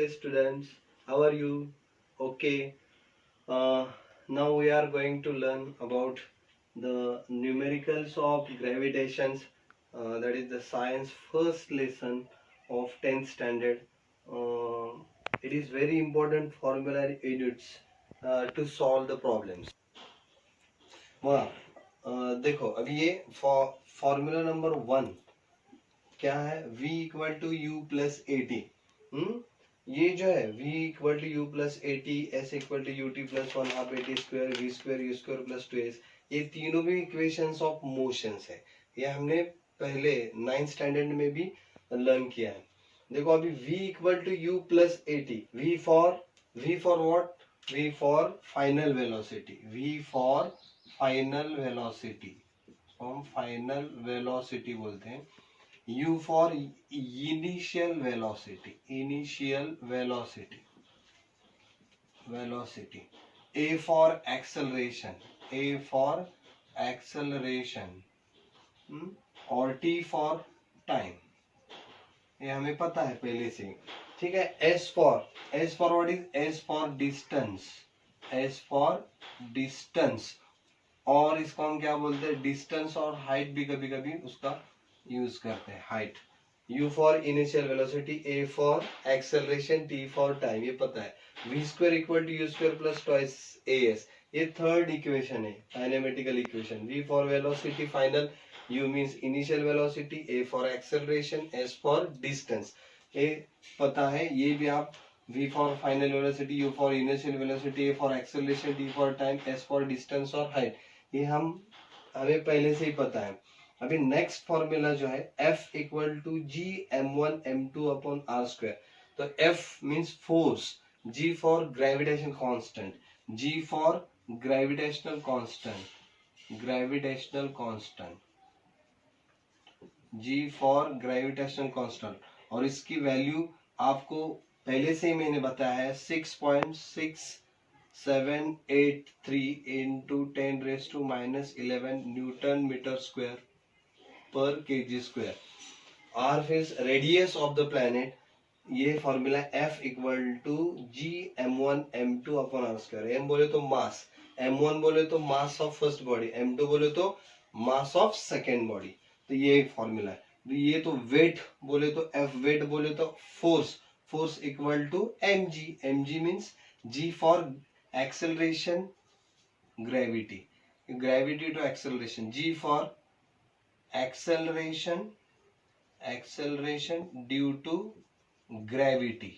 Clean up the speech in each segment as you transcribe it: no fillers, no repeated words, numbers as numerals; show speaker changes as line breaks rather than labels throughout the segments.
Namaste students, how are you? Okay, uh, now we are going to learn about the numericals of gravitations, that is the science first lesson of 10th standard. Uh, it is very important formula units to solve the problems. वाह देखो अभी ये formula number 1 क्या है v equal to U plus A T. ये जो है v equal to U plus A T, S equal to U T plus one half A T square, V square U square plus two S, ये तीनों भी equations of motions है। ये हमने पहले 9th स्टैंडर्ड में भी लर्न किया है। देखो अभी v equal to U plus A T, v for what, v for final velocity, v for final velocity, हम फाइनल वेलोसिटी बोलते हैं। U for initial velocity, velocity. A for acceleration, और T for time, ये हमें पता है पहले से। ठीक है। S for what is? S for distance, और इसको हम क्या बोलते हैं? डिस्टेंस और हाइट भी कभी कभी उसका यूज करते हैं, height. U for initial velocity, A for acceleration, T for time, ये पता है। V square equal to U square plus twice AS, ये थर्ड इक्वेशन है, kinematical equation. V for velocity final, U means initial velocity, A for acceleration, S for distance, ये पता है। ये भी आप V for final velocity, U for initial velocity, A for acceleration, T for time, S for distance और height, ये हमें पहले से ही पता है। अभी नेक्स्ट फॉर्मूला जो है F equal to G m1 m2 upon R square. तो F means force, G for gravitation constant, G for gravitational constant, G for gravitational constant, और इसकी वैल्यू आपको पहले से ही मैंने बताया है 6.6783 into 10⁻⁻11 newton metre square per kg square. R is radius of the planet, ये formula F equal to G m1 m2 upon R square. m बोले तो मास, m1 बोले तो mass of first body, m2 बोले तो मास ऑफ सेकेंड बॉडी। तो ये formula है। ये तो वेट बोले तो F, वेट बोले तो force equal to mg, mg means G for acceleration, gravity to acceleration, G for acceleration due to gravity,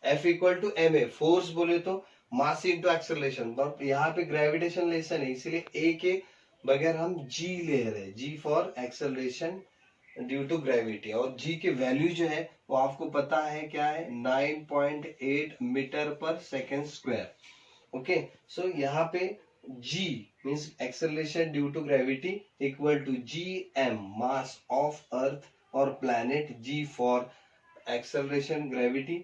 F equal to ma, force बोले तो मास इंटू एक्सेलरेशन, बट यहाँ पे ग्रेविटेशन लेसन है, इसीलिए a के बगैर हम g ले रहे हैं, g for acceleration due to gravity. और g की वैल्यू जो है वो आपको पता है क्या है, 9.8 metre per second square. Okay, सो यहाँ पे G means acceleration due to gravity equal to gm, mass of earth or planet, G for acceleration, gravity,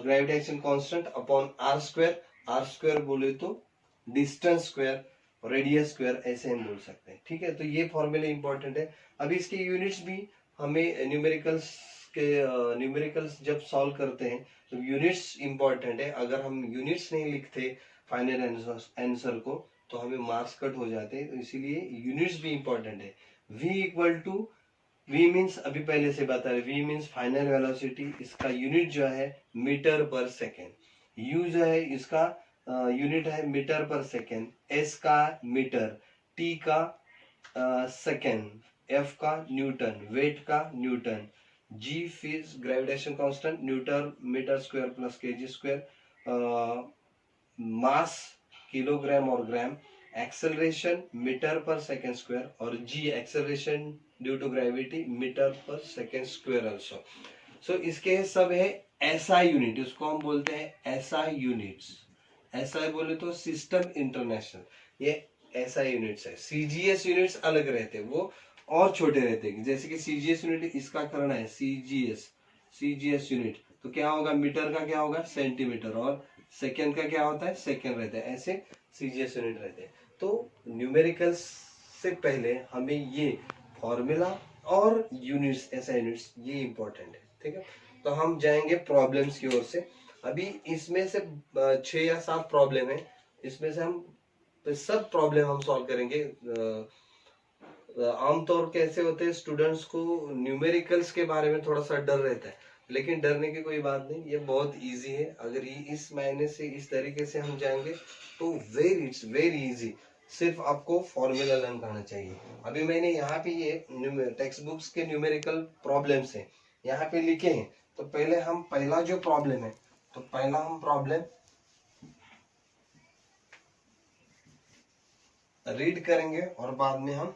gravitation constant upon r square बोले तो distance square, radius square, ऐसे हम बोल सकते हैं। ठीक है, तो ये फॉर्मूले इंपॉर्टेंट है। अभी इसके यूनिट्स भी हमें न्यूमेरिकल्स जब सॉल्व करते हैं तो यूनिट्स इंपॉर्टेंट है। अगर हम यूनिट्स नहीं लिखते फाइनल आंसर को तो हमें मार्क्स कट हो जाते हैं, तो इसीलिए यूनिट्स भी इंपॉर्टेंट है। v equal to, v means अभी पहले से बता रहे, v मीन्स फाइनल वेलोसिटी, इसका यूनिट जो है मीटर पर सेकेंड, u जो है इसका यूनिट है मीटर पर सेकेंड, s का मीटर, t का सेकेंड, f का न्यूटन, वेट का न्यूटन, g फिज gravitation constant, newton metre square plus kg square, mass kilogram और gram, acceleration metre per second square, और g acceleration due to gravity metre per second square also. So इसके सब है SI unit, इसको हम बोलते हैं SI यूनिट्स। SI बोले तो सिस्टम इंटरनेशनल, ये SI यूनिट्स है। CGS यूनिट्स अलग रहते हैं, वो और छोटे रहते हैं। जैसे कि CGS यूनिट इसका करना है CGS यूनिट, तो क्या होगा, मीटर का क्या होगा, सेंटीमीटर, और सेकेंड का क्या होता है, सेकेंड रहता है। ऐसे CGS यूनिट रहते हैं। तो न्यूमेरिकल्स से पहले हमें ये फॉर्मूला और यूनिट्स, SI यूनिट्स, ये इंपॉर्टेंट है। ठीक है। तो हम जाएंगे प्रॉब्लम्स की ओर से। अभी इसमें से 6 या 7 प्रॉब्लम है, इसमें से हम सब प्रॉब्लम हम सॉल्व करेंगे। आमतौर कैसे होते हैं, स्टूडेंट्स को न्यूमेरिकल्स के बारे में थोड़ा सा डर रहता है, लेकिन डरने की कोई बात नहीं, ये बहुत इजी है। अगर ये इस महीने से इस तरीके से हम जाएंगे तो इट्स वेरी इजी। सिर्फ आपको फॉर्मूला लर्न करना चाहिए। अभी मैंने यहाँ पे ये टेक्स्ट बुक्स के न्यूमेरिकल प्रॉब्लम्स है यहाँ पे लिखे हैं। तो पहले हम पहला जो प्रॉब्लम है, तो पहला हम प्रॉब्लम रीड करेंगे और बाद में हम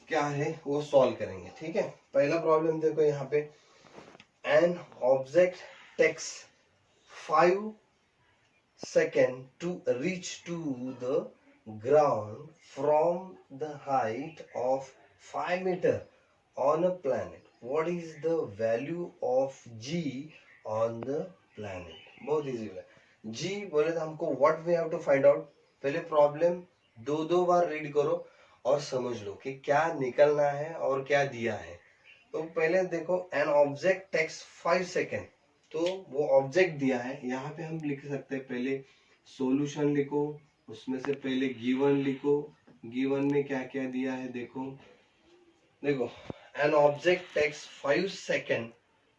क्या है वो सॉल्व करेंगे, ठीक है। पहला प्रॉब्लम देखो यहाँ पे, an object takes 5 seconds to reach to the ground from the height of 5 meter on a planet. What is the value of g on the planet? बहुत इजी है। g बोले तो हमको what we have to find out। पहले problem दो बार read करो और समझ लो कि क्या निकलना है और क्या दिया है। तो पहले देखो, एन ऑब्जेक्ट टेक्स 5 सेकेंड, तो वो ऑब्जेक्ट दिया है। यहाँ पे हम लिख सकते हैं, पहले सॉल्यूशन लिखो, उसमें से पहले गिवन लिखो, गिवन में क्या क्या दिया है देखो। देखो, an object takes 5 second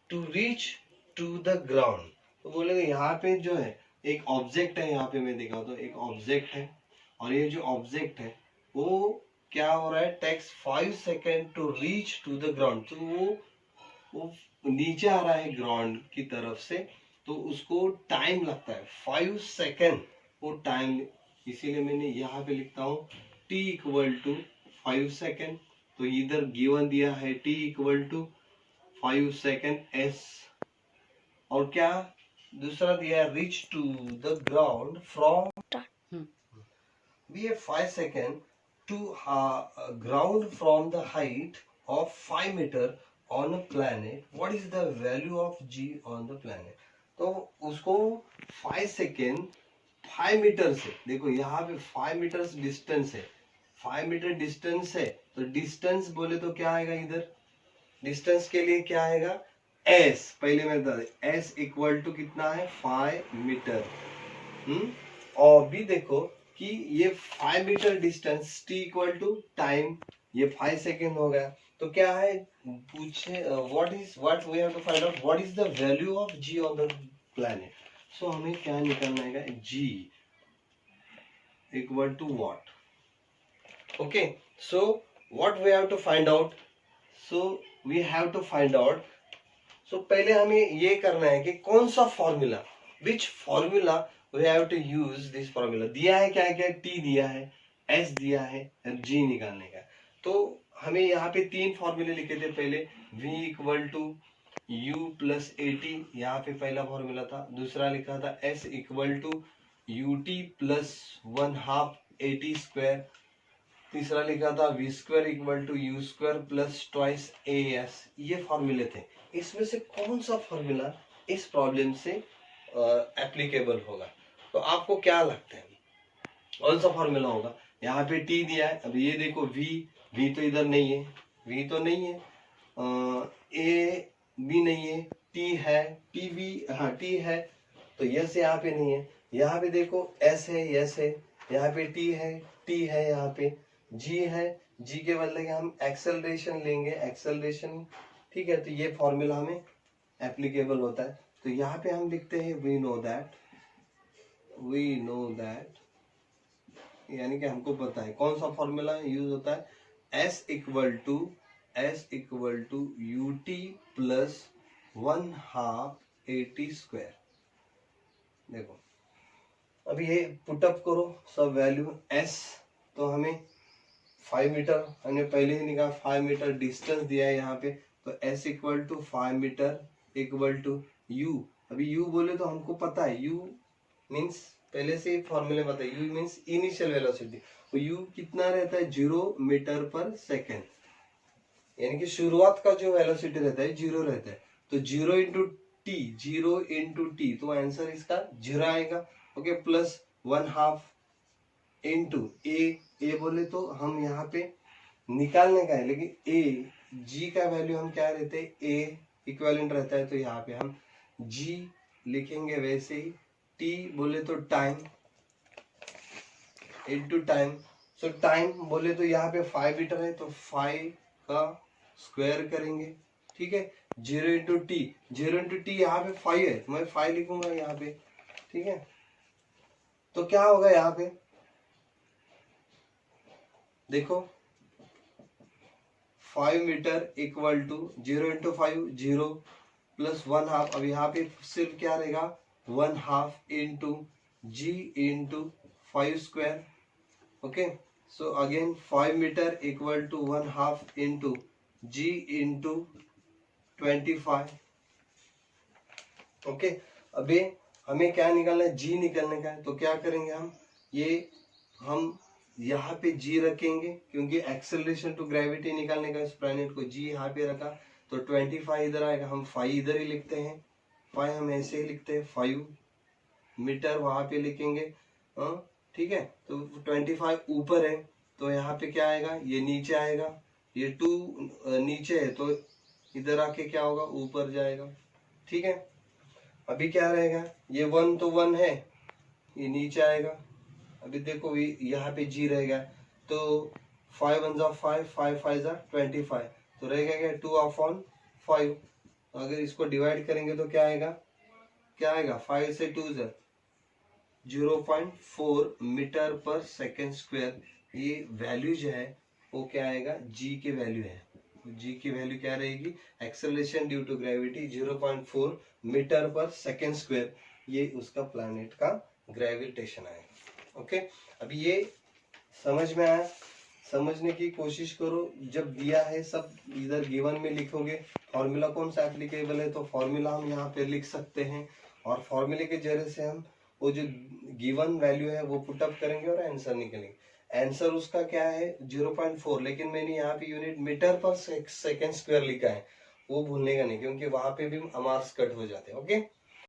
to reach to the ground. तो बोलेगा यहाँ पे जो है एक ऑब्जेक्ट है, यहाँ पे मैं दिखाऊं तो एक ऑब्जेक्ट है, और ये जो ऑब्जेक्ट है वो क्या हो रहा है, takes 5 second to reach to the ground. तो वो नीचे आ रहा है ग्राउंड की तरफ से, तो उसको टाइम लगता है 5 सेकेंड, वो टाइम, इसीलिए मैंने यहाँ पे लिखता हूँ t इक्वल टू 5 सेकेंड। तो इधर गिवन दिया है t equal to 5 second s, और क्या दूसरा दिया है, reach to the ground from भी 5 second to ground from the height of 5 metre on a planet. What is the value of g on the planet? तो उसको 5 सेकेंड 5 मीटर से, देखो यहाँ पे 5 मीटर डिस्टेंस है, 5 मीटर डिस्टेंस है, तो डिस्टेंस बोले तो क्या आएगा, इधर डिस्टेंस के लिए क्या आएगा, s। पहले मैं बता दें, s इक्वल टू कितना है 5 मीटर। और भी देखो कि ये 5 metre distance, t equal to time, ये 5 सेकेंड हो गया। तो क्या है, पूछे what we have to find out, what is the value of g on the planet. So हमें क्या निकालना है, g equal to what. Okay, so what we have to find out, so we have to find out, so पहले हमें ये करना है कि कौन सा formula, which formula we have to use this formula. दिया है क्या क्या, t दिया है, s दिया है, g निकालने का। तो हमें यहाँ पे 3 फॉर्मूले लिखे थे पहले, v equal to u plus AT, यहाँ पे पहला फॉर्मूला था। दूसरा लिखा था s equal to ut plus 1/2 AT square. तीसरा लिखा था v square equal to u square plus twice as। ये फॉर्मूले थे। इसमें से कौन सा फॉर्मूला इस प्रॉब्लम से एप्लीकेबल होगा, तो आपको क्या लगता है कौन सा फॉर्मूला होगा। यहाँ पे t दिया है, अब ये देखो v तो इधर नहीं है, v तो नहीं है, a भी नहीं है, t है, t भी, हाँ t है, तो यस यहाँ पे नहीं है। यहाँ पे देखो s है, यस है, यहाँ पे t है, यहाँ पे g है, g के बदले हम एक्सेलरेशन लेंगे, एक्सेलरेशन, ठीक है। तो ये फॉर्मूला हमें एप्लीकेबल होता है। तो यहाँ पे हम लिखते हैं वी नो दैट, यानी कि हमको पता है कौन सा फॉर्मूला यूज होता है, s equal to ut plus 1/2 AT square. देखो अब ये पुटअप करो सब वैल्यू, s तो हमें 5 मीटर हमने पहले ही निकाला, 5 मीटर डिस्टेंस दिया है यहाँ पे, तो s equal to 5 metre equal to u। अभी u बोले तो हमको पता है, u मीन्स पहले से फॉर्मूले बताए, u मीन्स इनिशियल वेलोसिटी, तो u कितना रहता है, 0 मीटर पर सेकेंड, यानी कि शुरुआत का जो वेलोसिटी रहता है 0 रहता है। तो 0 इंटू टी, तो आंसर इसका 0 आएगा। ओके, प्लस 1/2 इंटू ए बोले तो हम यहाँ पे निकालने का है, लेकिन जी का वैल्यू हम क्या रहते हैं, इक्विवेलेंट रहता है, तो यहाँ पे हम जी लिखेंगे वैसे ही। टी बोले तो टाइम इनटू टाइम। सो टाइम बोले तो यहाँ पे 5 मीटर है, तो 5 का स्क्वायर करेंगे, ठीक है। 0 इंटू टी, 0 इंटू टी यहाँ पे 5 है, मैं 5 लिखूंगा यहाँ पे, ठीक है। तो क्या होगा यहाँ पे देखो, 5 metre equal to 0 into 5 0 plus 1/2। अब यहाँ पे सिर्फ क्या रहेगा 1/2 into G into 5 square. Okay, so again 5 metre equal to 1/2 into G into 25। Okay, अभी हमें क्या निकालना है, जी निकालने का है। तो क्या करेंगे हम यहाँ पे जी रखेंगे, क्योंकि एक्सेलरेशन टू ग्रेविटी निकालने का इस प्लैनेट को, जी यहाँ पे रखा तो 25 इधर आएगा, हम 5 इधर ही लिखते हैं, 5 हम ऐसे ही लिखते हैं, 5 मीटर वहां पे लिखेंगे, ठीक है। तो 25 ऊपर है, तो यहाँ पे क्या आएगा, ये नीचे आएगा, ये 2 नीचे है, तो इधर आके क्या होगा, ऊपर जाएगा, ठीक है। अभी क्या रहेगा, ये 1 तो 1 है, ये नीचे आएगा। अभी देखो यहाँ पे जी रहेगा, तो 5 1 जा 5, 5 5 जा 25, तो रहेगा क्या 2/5। अगर इसको डिवाइड करेंगे तो क्या आएगा 5 से 2 जा 0.4 मीटर पर सेकेंड स्क्वायर। ये वैल्यू जो है वो क्या आएगा, जी की वैल्यू है। जी की वैल्यू क्या रहेगी, acceleration due to gravity 0.4 metre per second square, ये उसका प्लैनेट का ग्रेविटेशन आएगा। ओके, अभी ये समझ में आया, समझने की कोशिश करो। जब दिया है सब इधर गिवन में लिखोगे, फॉर्मूला कौन सा एप्लीकेबल है, तो फॉर्मूला हम यहाँ पे लिख सकते हैं, और फॉर्मूले के जरिए से हम वो जो गिवन वैल्यू है वो पुटअप करेंगे और आंसर निकलेंगे। आंसर उसका क्या है 0.4, लेकिन मैंने यहाँ पे unit metre per second square लिखा है, वो भूलने का नहीं, क्योंकि वहां पे भी मार्क्स कट हो जाते हैं। ओके।